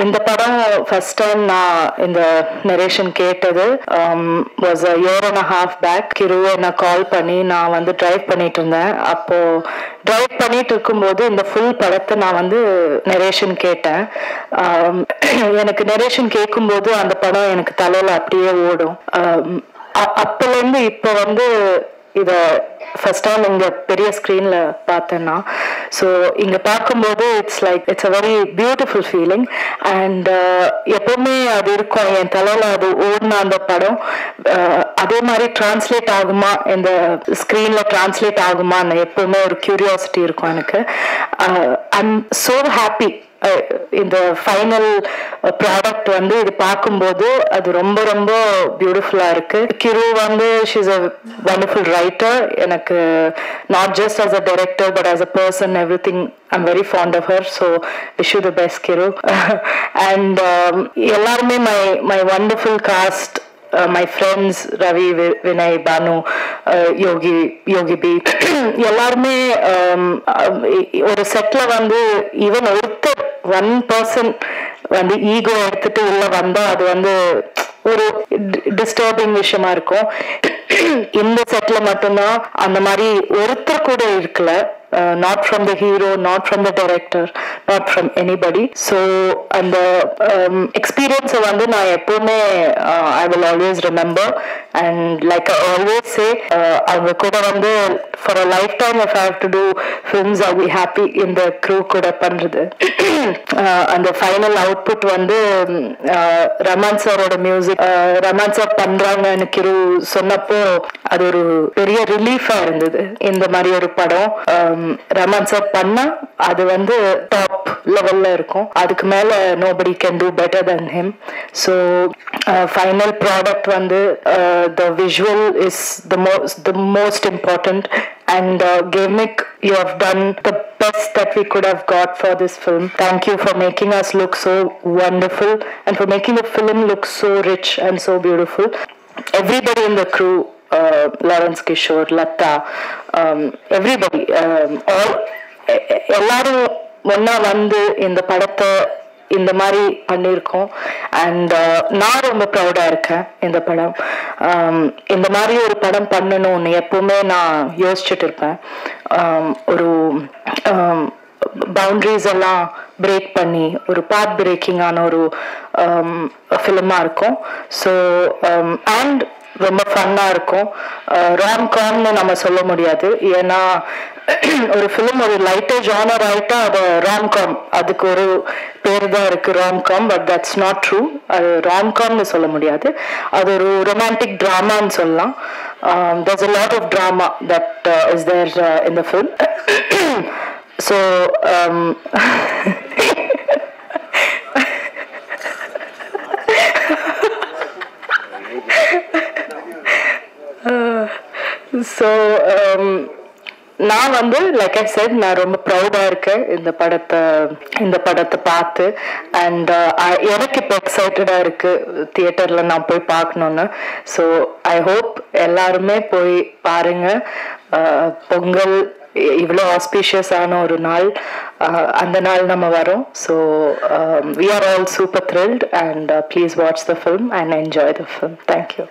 இந்த படம் first time நான் இந்த நரேஷன் கேட்டது was a year and a half back. கிருவை நான் கால் பண்ணி நான் வந்து டிரைவ் பண்ணிட்டு இருந்தேன். அப்போ டிரைவ் பண்ணிட்டு இருக்கும்போது இந்த ஃபுல் படத்தை நான் வந்து நரேஷன் கேட்டேன். எனக்கு நரேஷன் கேட்கும்போது அந்த படம் எனக்கு தலையில அப்படியே ஓடும். அப்போலேருந்து இப்போ வந்து இதை ஃபர்ஸ்ட் டைம் இங்கே பெரிய ஸ்க்ரீனில் பார்த்தேன்னா, ஸோ இங்கே பார்க்கும்போது it's a very beautiful feeling. And எப்பவுமே அது இருக்கும் என் தலையில், அது ஓடின அந்த படம் அதே மாதிரி டிரான்ஸ்லேட் ஆகுமா, இந்த ஸ்க்ரீனில் டிரான்ஸ்லேட் ஆகுமான்னு எப்பவுமே ஒரு கியூரியாசிட்டி இருக்கும் எனக்கு. ஐம் ஸோ ஹாப்பி இந்த ஃபைனல் ப்ராடக்ட் வந்து இது பார்க்கும்போது அது ரொம்ப ரொம்ப பியூட்டிஃபுல்லா இருக்கு. கிரு வந்து she is a wonderful writer. எனக்கு not just as a director but as a person everything I'm very fond of her, so wish you the best, Kiru. And எல்லாருமே my wonderful cast, my friends Ravi, Vinay, Banu, Yogi B, எல்லாருமே ஒரு செட்ல வந்து even ஒருத்தர் one person வந்து ego எடுத்துட்டு உள்ள வந்தா அது வந்து ஒரு டிஸ்டர்பிங் விஷயமா இருக்கும். இந்த செட்ல மட்டும்தான் அந்த மாதிரி ஒருத்தர் கூட இருக்கல. Not from the hero, not from the director, not from anybody. So and the experience வந்து நான் எப்பவுமே I will always remember. And like I always say, அவங்க கூட வந்து for a lifetime if I have to do films I'll be happy in the crew கூட பண்றது. அந்த final output வந்து ரமான் சாரோட மியூசிக், ரமான் சார் பண்றாங்கன்னு கிரு சொன்னப்போ அது ஒரு பெரிய ரிலீஃபா இருந்தது. இந்த மாதிரி ஒரு படம் ரமான் சார் பண்ணா அது வந்து டாப் லெவல்ல இருக்கும். அதுக்கு மேல nobody can do better than him. So final product வந்து the visual is the most important. And Gavnik, you have done the best that we could have got for this film. Thank you for making us look so wonderful and for making the film look so rich and so beautiful. Everybody in the crew, Lawrence Kishore, Lata, everybody, all எல்லாரும் ஒன்னா வந்து இந்த படத்தை இந்த மாதிரி பண்ணியிருக்கோம். And நான் ரொம்ப ப்ரௌடா இருக்கேன். இந்த படம் இந்த மாதிரி ஒரு படம் பண்ணணும்னு எப்பவுமே நான் யோசிச்சுட்டு இருப்பேன். ஒரு பவுண்டரிஸ் எல்லாம் பிரேக் பண்ணி ஒரு பாத் பிரேக்கிங்கான ஒரு ஃபிலிமா இருக்கும். ஸோ அண்ட் ரொம்ப ஃபன்னா இருக்கும். ராம்காம்னு நம்ம சொல்ல முடியாது, ஏன்னா ஒரு ஃபிலிம் ஒரு லைட்டர் ஜானர் ஆயிட்டா அது ராம்காம், அதுக்கு ஒரு பேர் தான் இருக்கு romcom. But that's not true. அது ராம்காம்னு சொல்ல முடியாது, அது ஒரு ரொமான்டிக் ட்ராமான்னு சொல்லலாம். there's a lot of drama that is there in the film. So நான் வந்து லைக் ஐ செட் நான் ரொம்ப ப்ரௌடா இருக்கேன் இந்த படத்தை பார்த்து. அண்ட் எனக்கு இப்போ எக்ஸைட்டடா இருக்கு தியேட்டர்ல நான் போய் பார்க்கணுன்னு. ஸோ ஐ ஹோப் எல்லாருமே போய் பாருங்க. பொங்கல் இவ்வளோ ஆஸ்பீஷியஸான ஒரு நாள், அந்த நாள் நம்ம வரோம். So we are all super thrilled and please watch the film and enjoy the film. Thank you.